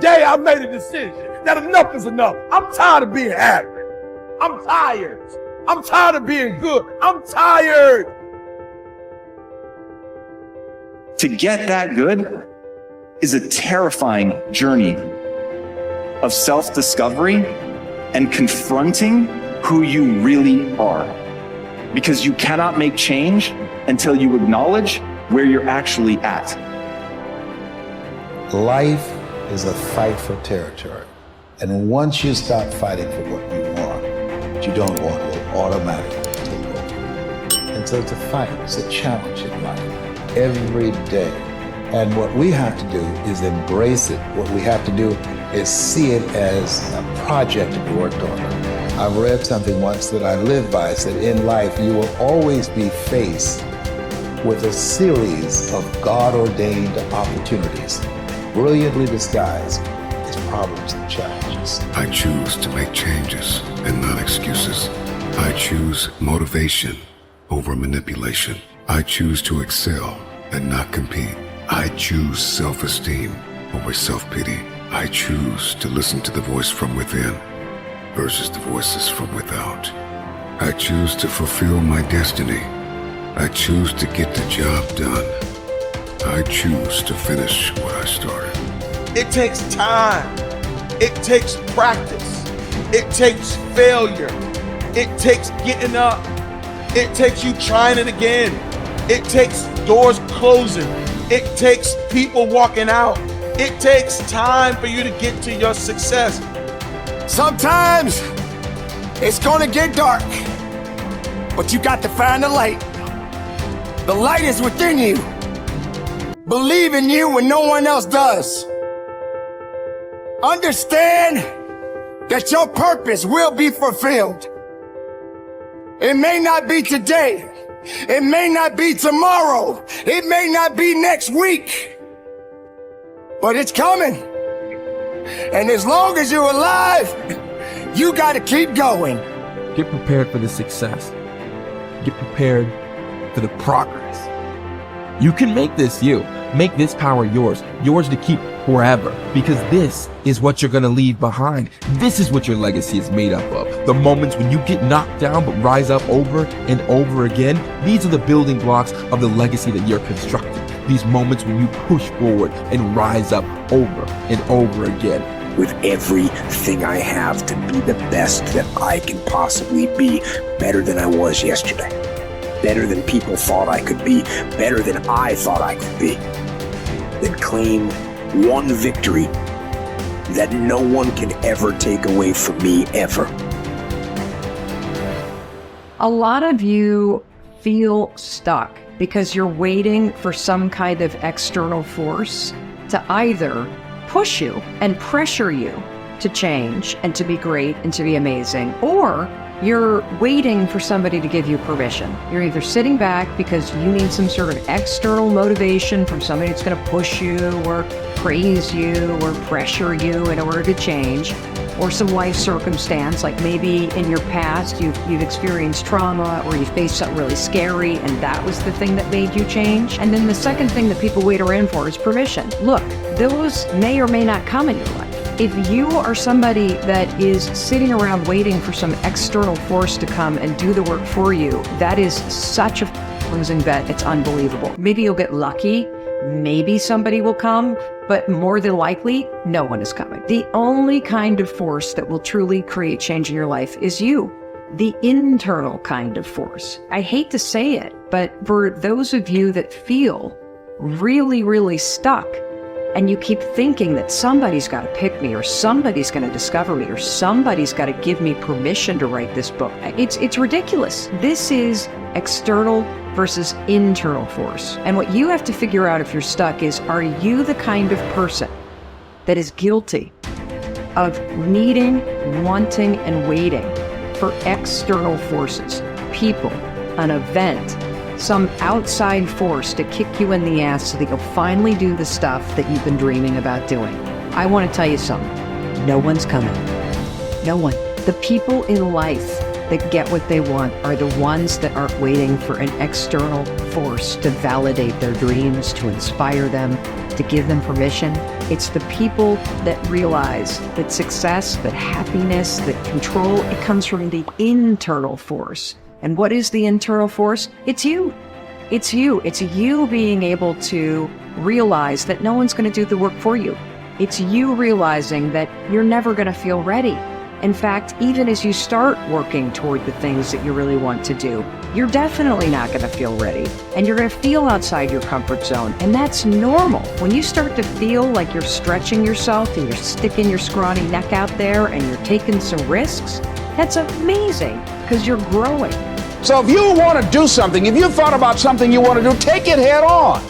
day I made a decision that enough is enough. I'm tired of being average. I'm tired. I'm tired of being good. I'm tired. To get that good is a terrifying journey of self-discovery and confronting who you really are. Because you cannot make change until you acknowledge where you're actually at. Life is a fight for territory. And once you stop fighting for what you want, what you don't want will automatically take over. And so it's a fight, it's a challenge in life, every day. And what we have to do is embrace it. What we have to do is see it as a project to be worked on. I've read something once that I live by. It said, in life, you will always be faced with a series of God-ordained opportunities, brilliantly disguised as problems and challenges. I choose to make changes and not excuses. I choose motivation over manipulation. I choose to excel and not compete. I choose self-esteem over self-pity. I choose to listen to the voice from within versus the voices from without. I choose to fulfill my destiny. I choose to get the job done. I choose to finish what I started. It takes time. It takes practice. It takes failure. It takes getting up. It takes you trying it again. It takes doors closing. It takes people walking out. It takes time for you to get to your success. Sometimes it's gonna get dark, but you got to find the light. The light is within you. Believe in you when no one else does. Understand that your purpose will be fulfilled. It may not be today. It may not be tomorrow. It may not be next week. But it's coming. And as long as you're alive, you gotta keep going. Get prepared for the success. Get prepared for the progress. You can make this you. Make this power yours. Yours to keep forever. Because this is what you're gonna leave behind. This is what your legacy is made up of. The moments when you get knocked down but rise up over and over again. These are the building blocks of the legacy that you're constructing. These moments when you push forward and rise up over and over again. With everything I have to be the best that I can possibly be, better than I was yesterday. Better than people thought I could be, better than I thought I could be. Then claim one victory that no one can ever take away from me, ever. A lot of you feel stuck because you're waiting for some kind of external force to either push you and pressure you to change and to be great and to be amazing, or you're waiting for somebody to give you permission. You're either sitting back because you need some sort of external motivation from somebody that's going to push you or praise you or pressure you in order to change, or some life circumstance, like maybe in your past you've experienced trauma or you faced something really scary and that was the thing that made you change. And then the second thing that people wait around for is permission. Look, those may or may not come in your life. If you are somebody that is sitting around waiting for some external force to come and do the work for you, that is such a losing bet, it's unbelievable. Maybe you'll get lucky, maybe somebody will come, but more than likely, no one is coming. The only kind of force that will truly create change in your life is you, the internal kind of force. I hate to say it, but for those of you that feel really, really stuck, and you keep thinking that somebody's got to pick me, or somebody's going to discover me, or somebody's got to give me permission to write this book. It's ridiculous. This is external versus internal force. And what you have to figure out if you're stuck is, are you the kind of person that is guilty of needing, wanting, and waiting for external forces, people, an event, some outside force to kick you in the ass so that you'll finally do the stuff that you've been dreaming about doing? I want to tell you something. No one's coming. No one. The people in life that get what they want are the ones that aren't waiting for an external force to validate their dreams, to inspire them, to give them permission. It's the people that realize that success, that happiness, that control, it comes from the internal force. And what is the internal force? It's you. It's you. It's you being able to realize that no one's going to do the work for you. It's you realizing that you're never going to feel ready. In fact, even as you start working toward the things that you really want to do, you're definitely not going to feel ready. And you're going to feel outside your comfort zone. And that's normal. When you start to feel like you're stretching yourself and you're sticking your scrawny neck out there and you're taking some risks, that's amazing because you're growing. So if you want to do something, if you've thought about something you want to do, take it head on.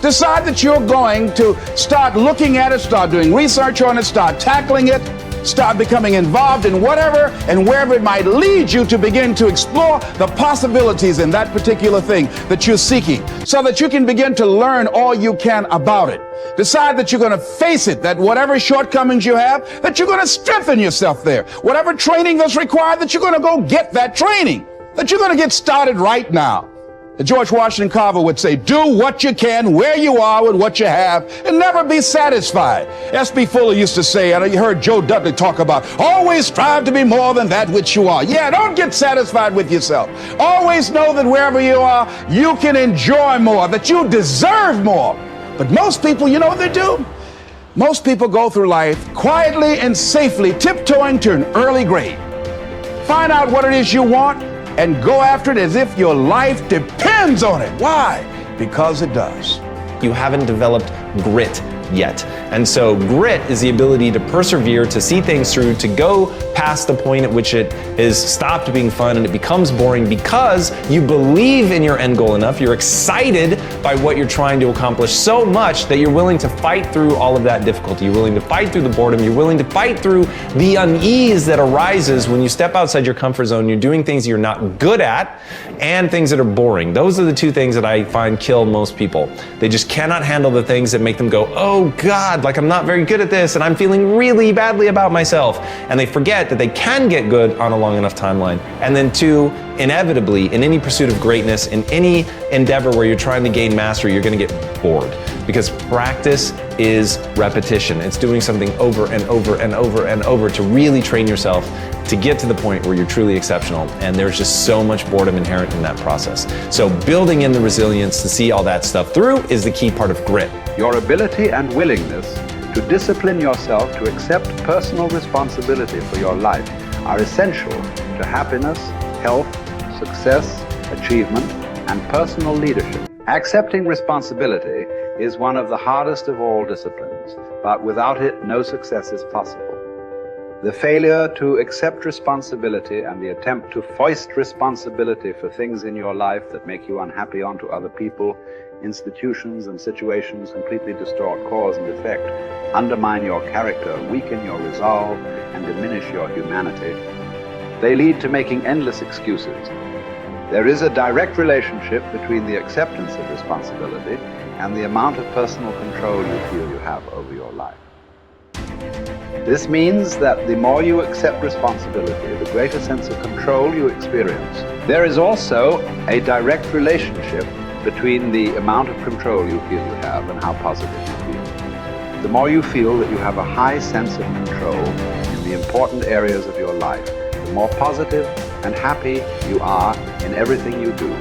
Decide that you're going to start looking at it, start doing research on it, start tackling it, start becoming involved in whatever and wherever it might lead you to begin to explore the possibilities in that particular thing that you're seeking so that you can begin to learn all you can about it. Decide that you're going to face it, that whatever shortcomings you have, that you're going to strengthen yourself there. Whatever training that's required, that you're going to go get that training, that you're going to get started right now. George Washington Carver would say, do what you can, where you are with what you have, and never be satisfied. S.B. Fuller used to say, and you heard Joe Dudley talk about, always strive to be more than that which you are. Yeah, don't get satisfied with yourself. Always know that wherever you are, you can enjoy more, that you deserve more. But most people, you know what they do? Most people go through life quietly and safely, tiptoeing to an early grave. Find out what it is you want, and go after it as if your life depends on it. Why? Because it does. You haven't developed grit yet. And so grit is the ability to persevere, to see things through, to go past the point at which it is stopped being fun and it becomes boring because you believe in your end goal enough, you're excited by what you're trying to accomplish so much that you're willing to fight through all of that difficulty. You're willing to fight through the boredom. You're willing to fight through the unease that arises when you step outside your comfort zone. You're doing things you're not good at and things that are boring. Those are the two things that I find kill most people. They just cannot handle the things that make them go, oh God, like I'm not very good at this and I'm feeling really badly about myself. And they forget that they can get good on a long enough timeline. And then two, inevitably, in any pursuit of greatness, in any endeavor where you're trying to gain mastery, you're going to get bored because practice is repetition. It's doing something over and over and over and over to really train yourself to get to the point where you're truly exceptional. And there's just so much boredom inherent in that process. So building in the resilience to see all that stuff through is the key part of grit. Your ability and willingness to discipline yourself to accept personal responsibility for your life are essential to happiness, health, success, achievement, and personal leadership. Accepting responsibility is one of the hardest of all disciplines, but without it, no success is possible. The failure to accept responsibility and the attempt to foist responsibility for things in your life that make you unhappy onto other people, institutions, and situations completely distort cause and effect, undermine your character, weaken your resolve, and diminish your humanity. They lead to making endless excuses. There is a direct relationship between the acceptance of responsibility and the amount of personal control you feel you have over your life. This means that the more you accept responsibility, the greater sense of control you experience. There is also a direct relationship between the amount of control you feel you have and how positive you feel. The more you feel that you have a high sense of control in the important areas of your life, the more positive and happy you are in everything you do.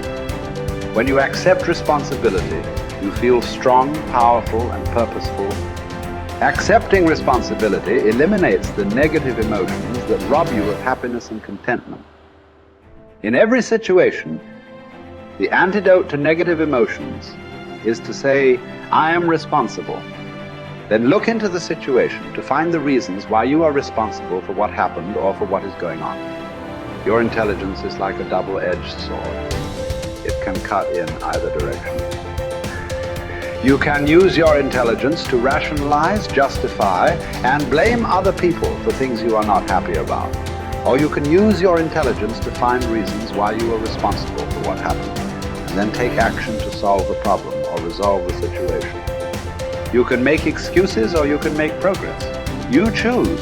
When you accept responsibility, you feel strong, powerful, and purposeful. Accepting responsibility eliminates the negative emotions that rob you of happiness and contentment. In every situation, the antidote to negative emotions is to say, I am responsible. Then look into the situation to find the reasons why you are responsible for what happened or for what is going on. Your intelligence is like a double-edged sword. It can cut in either direction. You can use your intelligence to rationalize, justify, and blame other people for things you are not happy about. Or you can use your intelligence to find reasons why you are responsible for what happened, and then take action to solve the problem or resolve the situation. You can make excuses or you can make progress. You choose.